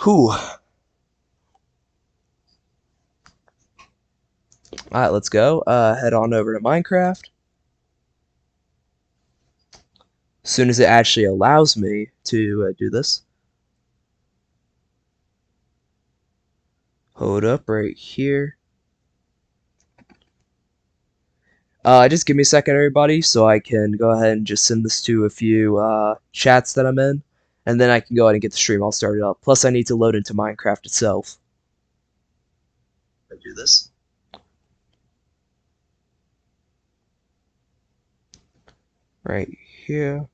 Whew. Alright, let's go. Head on over to Minecraft. As soon as it actually allows me to do this. Hold up right here. Just give me a second, everybody, so I can go ahead and just send this to a few chats that I'm in, and then I can go ahead and get the stream all started up. Plus, I need to load into Minecraft itself. I do this. Right here.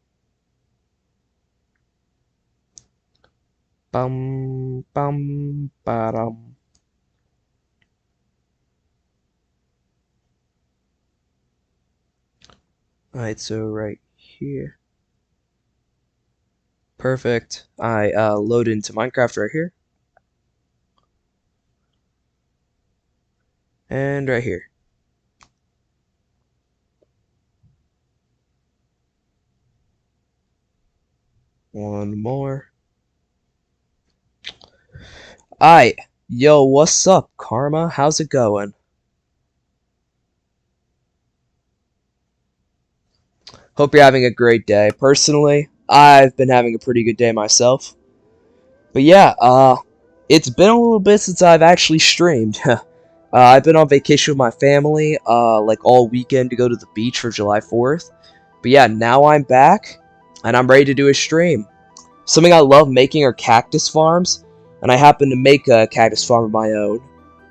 Bum bum ba-dum. Alright, so right here. Perfect. I load into Minecraft right here. And right here. One more. Alright. Yo, what's up, Karma? How's it going? Hope you're having a great day. Personally, I've been having a pretty good day myself. But yeah, it's been a little bit since I've actually streamed. I've been on vacation with my family, like all weekend to go to the beach for July 4th. But yeah, now I'm back, and I'm ready to do a stream. Something I love making are cactus farms, and I happen to make a cactus farm of my own.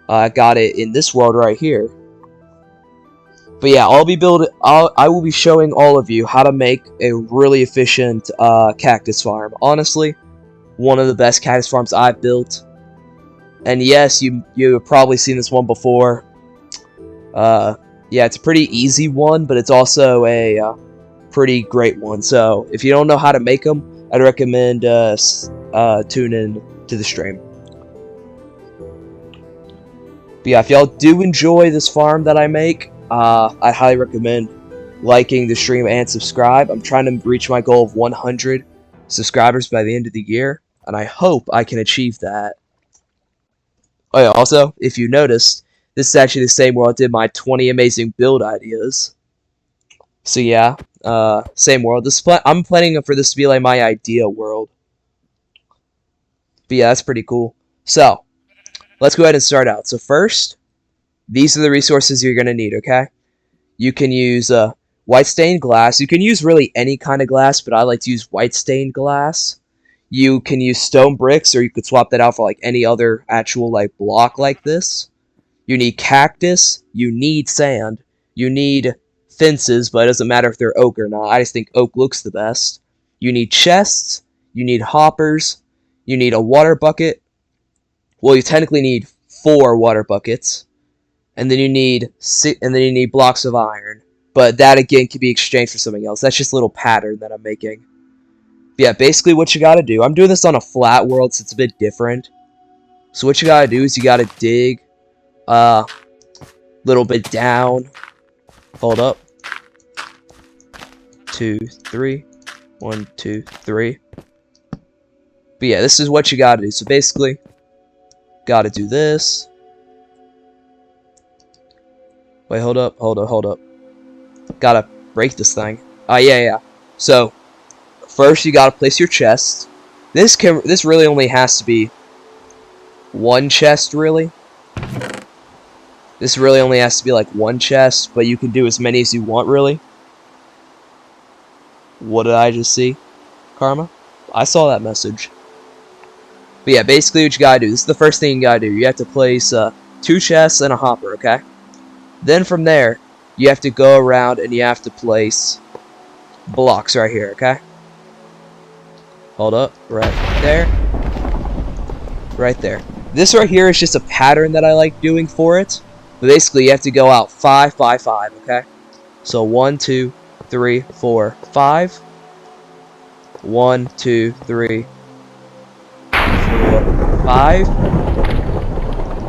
I got it in this world right here. But yeah, I will be showing all of you how to make a really efficient cactus farm. Honestly, one of the best cactus farms I've built. And yes, you've probably seen this one before. Yeah, it's a pretty easy one, but it's also a pretty great one. So if you don't know how to make them, I'd recommend tune in to the stream. But yeah, if y'all do enjoy this farm that I make, I highly recommend liking the stream and subscribe. I'm trying to reach my goal of 100 subscribers by the end of the year, and I hope I can achieve that. Oh yeah, also, if you noticed, this is actually the same world I did my 20 amazing build ideas. So yeah, same world. I'm planning for this to be like my idea world. But yeah, that's pretty cool. So, let's go ahead and start out. So first, these are the resources you're going to need, okay? You can use white stained glass. You can use really any kind of glass, but I like to use white stained glass. You can use stone bricks, or you could swap that out for like any other actual like block like this. You need cactus. You need sand. You need fences, but it doesn't matter if they're oak or not. I just think oak looks the best. You need chests. You need hoppers. You need a water bucket. Well, you technically need 4 water buckets. And then you need blocks of iron. But that again can be exchanged for something else. That's just a little pattern that I'm making. But yeah, basically what you gotta do. I'm doing this on a flat world, so it's a bit different. So what you gotta do is you gotta dig a little bit down. Hold up. 2, 3. 1, 2, 3. But yeah, this is what you gotta do. So basically, gotta do this. Wait, hold up. Gotta break this thing. Yeah. So, first you gotta place your chest. This really only has to be one chest, really. This really only has to be like one chest, but you can do as many as you want, really. What did I just see? Karma? I saw that message. But yeah, basically what you gotta do. This is the first thing you gotta do. You have to place 2 chests and a hopper, okay? Then from there, you have to go around and you have to place blocks right here, okay? Hold up, right there. Right there. This right here is just a pattern that I like doing for it. But basically, you have to go out 5 by 5, okay? So 1, 2, 3, 4, 5. 1, 2, 3, 4, 5.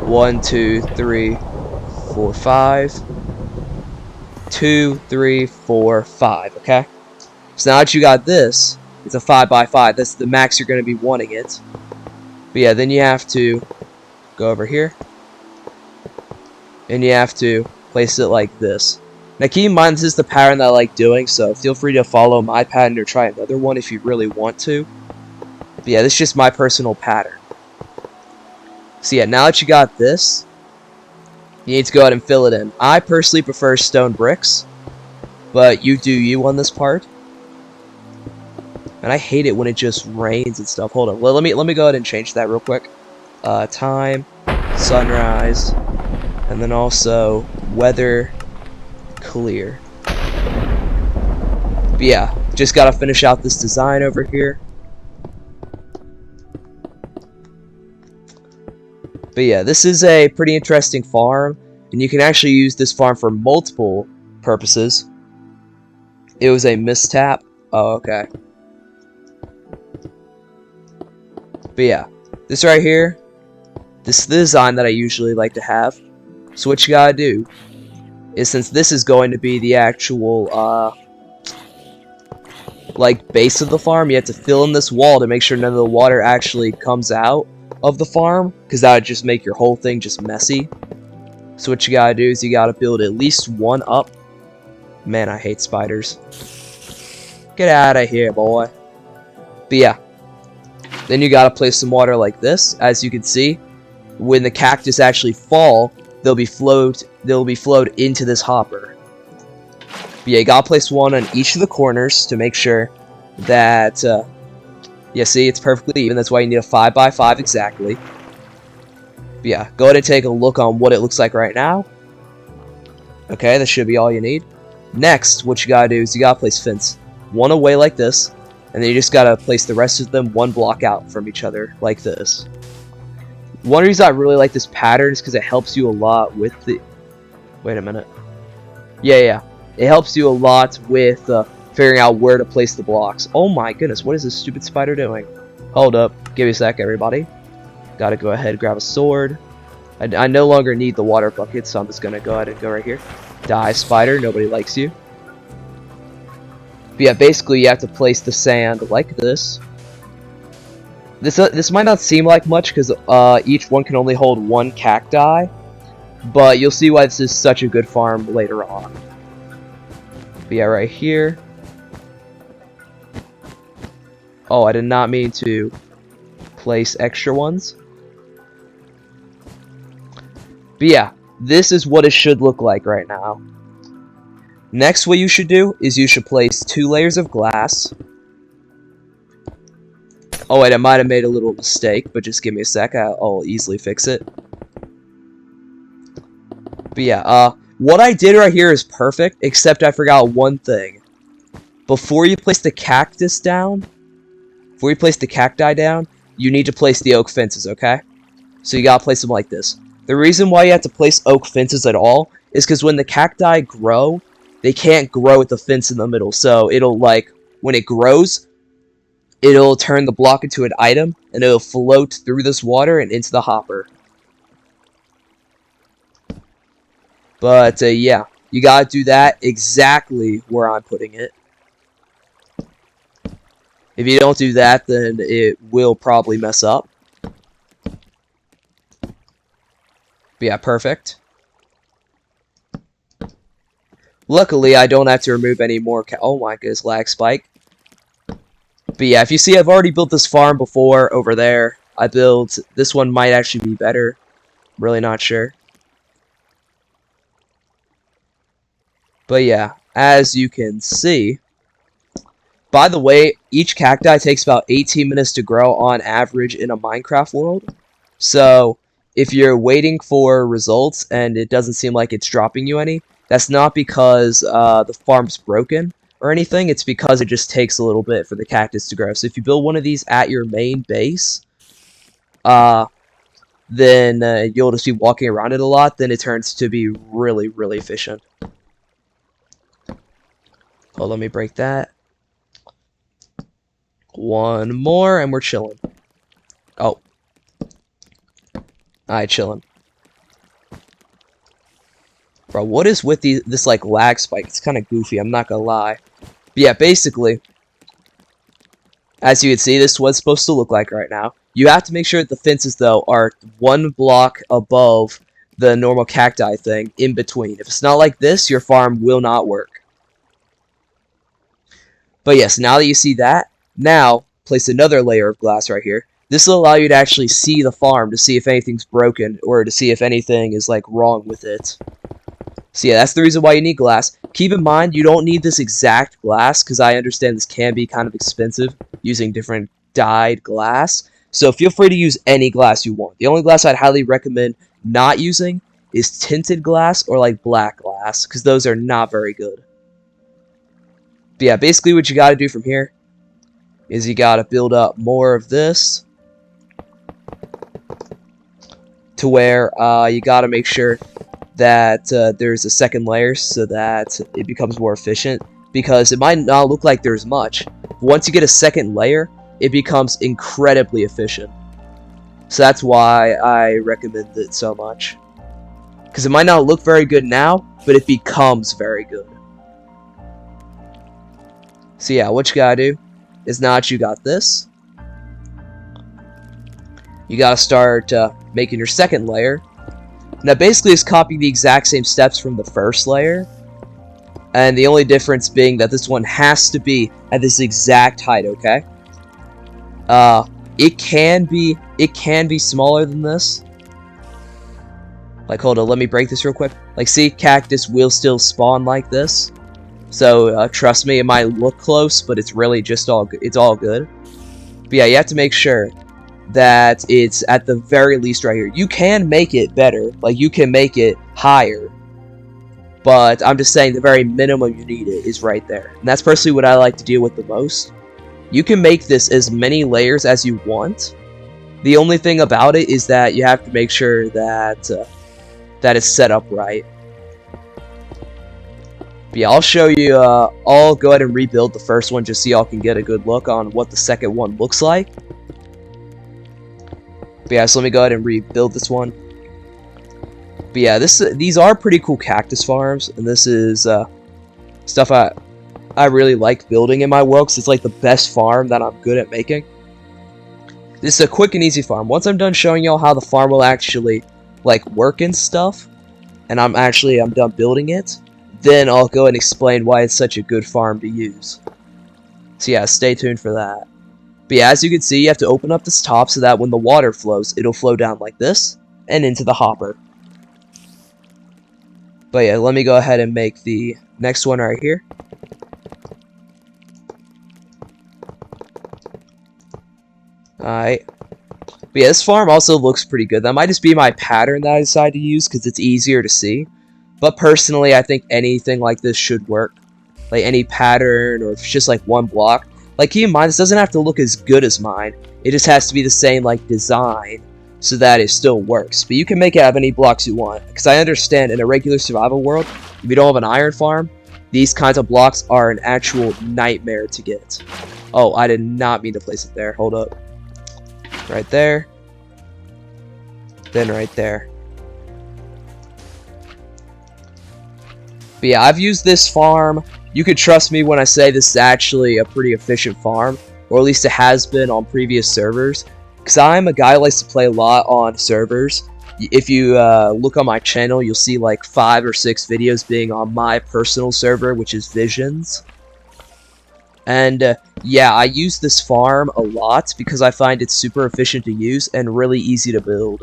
1, 2, 3, 4, 5. 2, 3, 4, 5, okay? So now that you got this, it's a 5 by 5. That's the max you're going to be wanting it. But But yeah, then you have to go over here. And you have to place it like this. Now keep in mind, this is the pattern that I like doing, so feel free to follow my pattern or try another one if you really want to. But yeah, this is just my personal pattern. So yeah, now that you got this, you need to go ahead and fill it in. I personally prefer stone bricks, but you do you on this part. And I hate it when it just rains and stuff. Hold on, let me go ahead and change that real quick. Time, sunrise, and then also weather clear. But yeah, just gotta finish out this design over here. But yeah, this is a pretty interesting farm, and you can actually use this farm for multiple purposes. It was a mishap. Oh, okay. But yeah, this right here, this is the design that I usually like to have. So what you gotta do is, since this is going to be the actual, like, base of the farm, you have to fill in this wall to make sure none of the water actually comes out of the farm, because that would just make your whole thing just messy. So what you gotta do is you gotta build at least one up. Man, I hate spiders. Get out of here, boy. But yeah, then you gotta place some water like this. As you can see, when the cactus actually fall, they'll be flowed into this hopper. But yeah, you gotta place one on each of the corners to make sure that yeah, see, it's perfectly even. That's why you need a 5 by 5 exactly. But yeah, go ahead and take a look on what it looks like right now. Okay, that should be all you need. Next, what you gotta do is you gotta place fence one away like this, and then you just gotta place the rest of them one block out from each other like this. One reason I really like this pattern is because it helps you a lot with the... Wait a minute. Yeah. It helps you a lot with figuring out where to place the blocks. Oh my goodness, what is this stupid spider doing? Hold up. Give me a sec, everybody. Gotta go ahead and grab a sword. I no longer need the water bucket, so I'm just gonna go ahead and go right here. Die, spider. Nobody likes you. But yeah, basically you have to place the sand like this. This might not seem like much because each one can only hold one cacti, but you'll see why this is such a good farm later on. But yeah, right here. Oh, I did not mean to place extra ones. But yeah, this is what it should look like right now. Next, what you should do is you should place 2 layers of glass. Oh wait, I might have made a little mistake, but just give me a sec, I'll easily fix it. But yeah, what I did right here is perfect, except I forgot one thing. Before you place the cactus down, before you place the cacti down, you need to place the oak fences, okay? So you gotta place them like this. The reason why you have to place oak fences at all is because when the cacti grow, they can't grow with the fence in the middle. So it'll, like, when it grows, it'll turn the block into an item, and it'll float through this water and into the hopper. But, yeah, you gotta do that exactly where I'm putting it. If you don't do that, then it will probably mess up. But yeah, perfect. Luckily, I don't have to remove any more oh my goodness, lag spike. But yeah, if you see, I've already built this farm before over there. I built... This one might actually be better. Really not sure. But yeah, as you can see... By the way, each cacti takes about 18 minutes to grow on average in a Minecraft world. So, if you're waiting for results and it doesn't seem like it's dropping you any, that's not because the farm's broken or anything. It's because it just takes a little bit for the cactus to grow. So if you build one of these at your main base, then you'll just be walking around it a lot. Then it turns to be really, really efficient. Oh, let me break that. One more, and we're chilling. Oh. Alright, chilling. Bro, what is with this, like, lag spike? It's kind of goofy, I'm not gonna lie. But yeah, basically, as you can see, this is what it's supposed to look like right now. You have to make sure that the fences, though, are 1 block above the normal cacti thing in between. If it's not like this, your farm will not work. But yes, now that you see that, now place another layer of glass right here. This will allow you to actually see the farm, to see if anything's broken, or to see if anything is like wrong with it. So yeah, that's the reason why you need glass. Keep in mind, you don't need this exact glass, because I understand this can be kind of expensive, using different dyed glass. So feel free to use any glass you want. The only glass I'd highly recommend not using is tinted glass or like black glass, because those are not very good. But yeah, basically what you got to do from here is you got to build up more of this to where you got to make sure that there's a second layer so that it becomes more efficient, because it might not look like there's much. But once you get a second layer, it becomes incredibly efficient. So that's why I recommend it so much. Because it might not look very good now, but it becomes very good. So yeah, what you gotta do is now that you got this, you gotta start making your second layer. Now basically it's copying the exact same steps from the first layer, and the only difference being that this one has to be at this exact height, okay? It can be smaller than this. Like, hold on, let me break this real quick. Like, see, cactus will still spawn like this. So, trust me, it might look close, but it's really just it's all good. But yeah, you have to make sure that it's at the very least right here. You can make it better, like you can make it higher, but I'm just saying the very minimum you need it is right there. And that's personally what I like to deal with the most. You can make this as many layers as you want. The only thing about it is that you have to make sure that that it's set up right. But yeah, I'll show you, I'll go ahead and rebuild the first one just so y'all can get a good look on what the second one looks like. But yeah, so let me go ahead and rebuild this one. But yeah, these are pretty cool cactus farms, and this is stuff I really like building in my world, because it's like the best farm that I'm good at making. This is a quick and easy farm. Once I'm done showing y'all how the farm will actually like work and stuff, and I'm done building it, then I'll go and explain why it's such a good farm to use. So yeah, stay tuned for that. But yeah, as you can see, you have to open up this top so that when the water flows, it'll flow down like this and into the hopper. But yeah, let me go ahead and make the next one right here. Alright. But yeah, this farm also looks pretty good. That might just be my pattern that I decided to use because it's easier to see. But personally, I think anything like this should work. Like any pattern, or if it's just like one block. Like, keep in mind, this doesn't have to look as good as mine. It just has to be the same, like, design so that it still works. But you can make it out of any blocks you want. Because I understand in a regular survival world, if you don't have an iron farm, these kinds of blocks are an actual nightmare to get. Oh, I did not mean to place it there. Hold up. Right there. Then right there. But yeah, I've used this farm. You could trust me when I say this is actually a pretty efficient farm. Or at least it has been on previous servers. Because I'm a guy who likes to play a lot on servers. If you look on my channel, you'll see like 5 or 6 videos being on my personal server, which is Visions. And yeah, I use this farm a lot because I find it super efficient to use and really easy to build.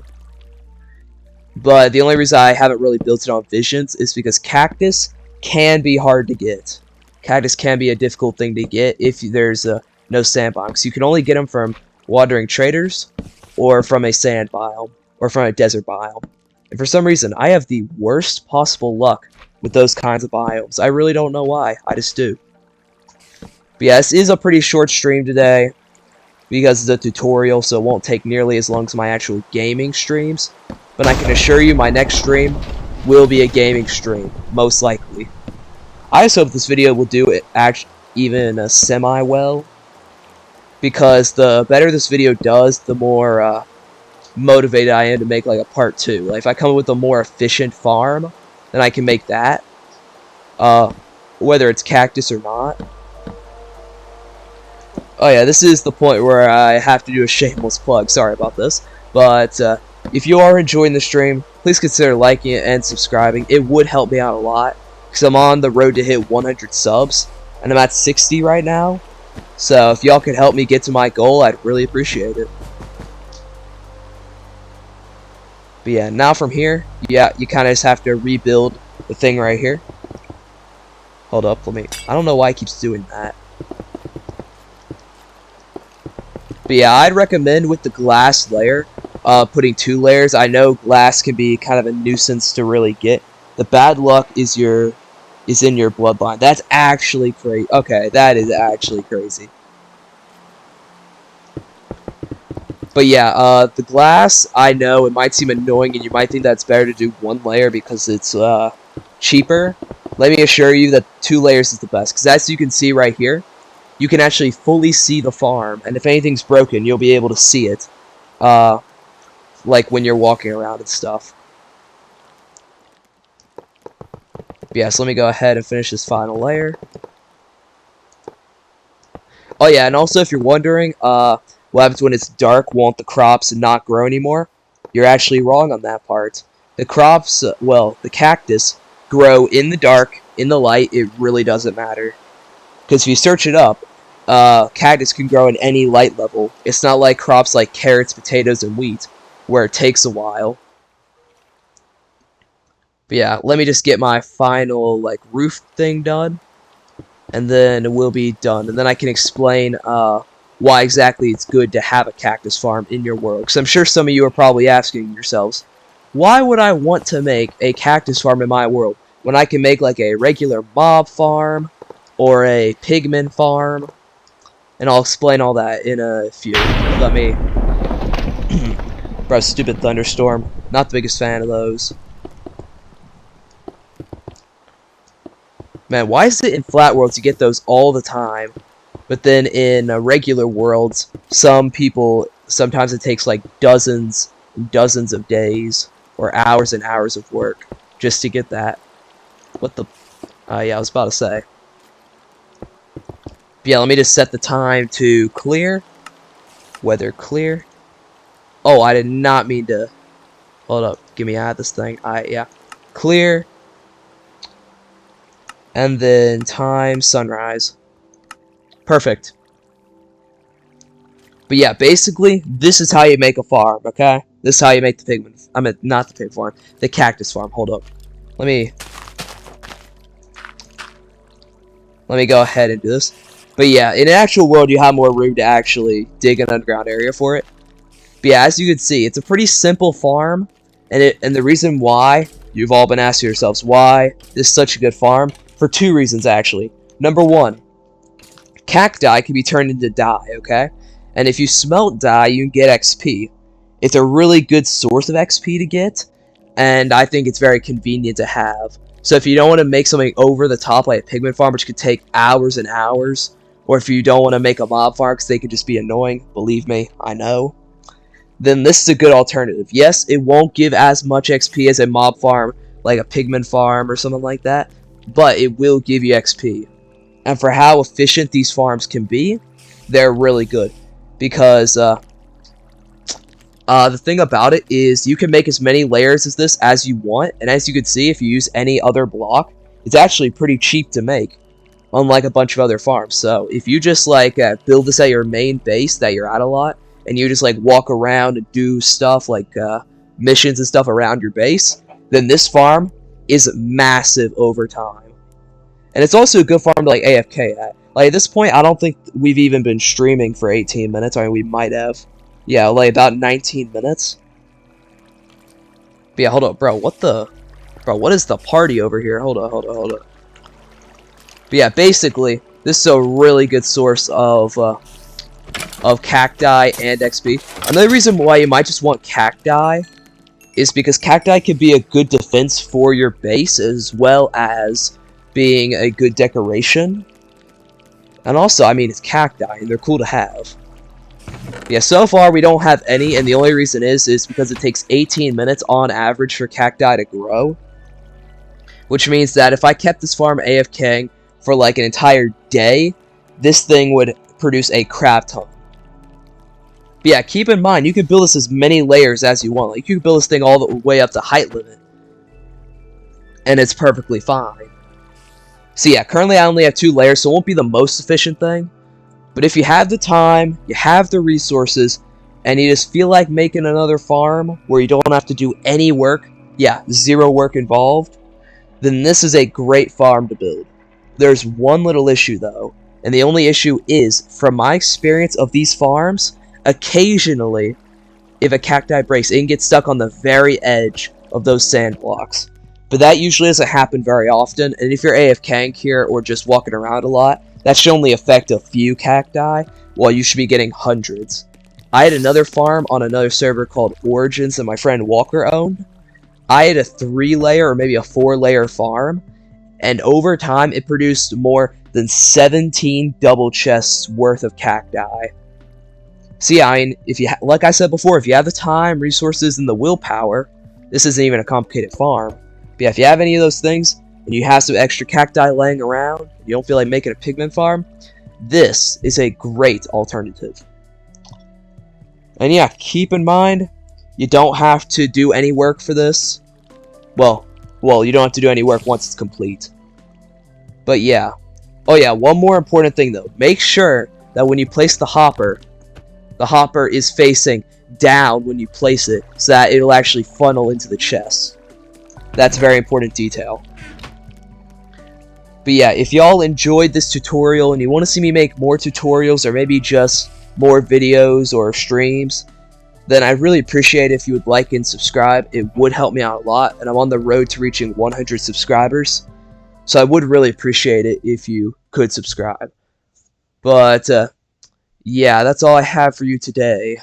But the only reason I haven't really built it on Visions is because Cactus can be hard to get. Cactus can be a difficult thing to get if there's no sand biomes. You can only get them from wandering traders, or from a sand biome, or from a desert biome. And for some reason, I have the worst possible luck with those kinds of biomes. I really don't know why. I just do. But yeah, this is a pretty short stream today because it's a tutorial, so it won't take nearly as long as my actual gaming streams. But I can assure you my next stream will be a gaming stream, most likely. I just hope this video will do it even semi-well, because the better this video does, the more motivated I am to make like a part 2. Like if I come up with a more efficient farm, then I can make that, whether it's Cactus or not. Oh yeah, this is the point where I have to do a shameless plug. Sorry about this. But if you are enjoying the stream, please consider liking it and subscribing. It would help me out a lot, because I'm on the road to hit 100 subs, and I'm at 60 right now. So if y'all could help me get to my goal, I'd really appreciate it. But yeah, now from here, yeah, you kind of just have to rebuild the thing right here. Hold up, I don't know why it keeps doing that. But yeah, I'd recommend with the glass layer, putting 2 layers. I know glass can be kind of a nuisance to really get. The bad luck is in your bloodline. That's actually crazy. Okay, that is actually crazy. But yeah, the glass, I know it might seem annoying and you might think that's better to do 1 layer because it's cheaper. Let me assure you that 2 layers is the best, because as you can see right here, you can actually fully see the farm, and if anything's broken, you'll be able to see it, like when you're walking around and stuff. But yeah, so let me go ahead and finish this final layer. Oh yeah, and also if you're wondering, what happens when it's dark, won't the crops not grow anymore? You're actually wrong on that part. The crops, well, the cactus, grow in the dark, in the light, it really doesn't matter. Because if you search it up, cactus can grow in any light level. It's not like crops like carrots, potatoes, and wheat, where it takes a while. But yeah, let me just get my final like roof thing done, and then we'll be done. And then I can explain why exactly it's good to have a cactus farm in your world. Because I'm sure some of you are probably asking yourselves, why would I want to make a cactus farm in my world when I can make like a regular mob farm or a pigman farm? And I'll explain all that in a few. Let me... Bro, stupid thunderstorm. Not the biggest fan of those. Man, why is it in flat worlds you get those all the time? But then in regular worlds, sometimes it takes like dozens and dozens of days or hours and hours of work just to get that. What the... yeah, I was about to say. But yeah, let me just set the time to clear. Weather clear. Oh, I did not mean to... Hold up, get me out of this thing. Yeah. Clear. And then time, sunrise. Perfect. But yeah, basically, this is how you make a farm, okay? This is how you make the pigman... I mean, not the pig farm. The cactus farm. Hold up. Let me go ahead and do this. But yeah, in an actual world, you have more room to actually dig an underground area for it. But yeah, as you can see, it's a pretty simple farm. And the reason why, you've all been asking yourselves, why this is such a good farm? For 2 reasons, actually. Number 1, cacti can be turned into dye, okay? And if you smelt dye, you can get XP. It's a really good source of XP to get, and I think it's very convenient to have. So if you don't want to make something over the top like a pigman farm, which could take hours and hours, or if you don't want to make a mob farm because they could just be annoying, believe me, I know, then this is a good alternative. Yes, it won't give as much XP as a mob farm, like a pigman farm or something like that, but it will give you XP. And for how efficient these farms can be, they're really good. Because the thing about it is you can make as many layers as this as you want, and as you can see, if you use any other block, it's actually pretty cheap to make, unlike a bunch of other farms. So if you just like build this at your main base that you're at a lot, and you just like walk around and do stuff like missions and stuff around your base, then this farm is massive over time. And it's also a good farm to like AFK at. Like at this point, I don't think we've even been streaming for 18 minutes. I mean, we might have. Yeah, like about 19 minutes. But yeah, hold up, bro. What is the party over here? Hold up. But yeah, basically, this is a really good source of cacti and XP. Another reason why you might just want cacti is because cacti can be a good defense for your base as well as being a good decoration. And also, I mean, it's cacti, and they're cool to have. Yeah, so far we don't have any, and the only reason is because it takes 18 minutes on average for cacti to grow. Which means that if I kept this farm AFKing for like an entire day, this thing would produce a crap ton. But yeah, keep in mind, you can build this as many layers as you want. Like, you can build this thing all the way up to height limit, and it's perfectly fine. So yeah, currently I only have 2 layers, so it won't be the most efficient thing. But if you have the time, you have the resources, and you just feel like making another farm where you don't have to do any work, yeah, 0 work involved, then this is a great farm to build. There's one little issue though, and the only issue is, from my experience of these farms, occasionally, if a cacti breaks, it can get stuck on the very edge of those sand blocks. But that usually doesn't happen very often, and if you're AFKing here or just walking around a lot, that should only affect a few cacti, while you should be getting hundreds. I had another farm on another server called Origins that my friend Walker owned. I had a 3-layer or maybe a 4-layer farm, and over time it produced more than 17 double chests worth of cacti. So yeah, I mean, if you like I said before, if you have the time, resources, and the willpower, this isn't even a complicated farm. But yeah, if you have any of those things, and you have some extra cacti laying around, you don't feel like making a pigment farm, this is a great alternative. And yeah, keep in mind, you don't have to do any work for this. Well, you don't have to do any work once it's complete. But yeah. Oh yeah, one more important thing though. Make sure that when you place the hopper is facing down when you place it, so that it'll actually funnel into the chest. That's a very important detail. But yeah, if y'all enjoyed this tutorial and you want to see me make more tutorials or maybe just more videos or streams, then I'd really appreciate it if you would like and subscribe. It would help me out a lot, and I'm on the road to reaching 100 subscribers. So I would really appreciate it if you could subscribe. But yeah, that's all I have for you today.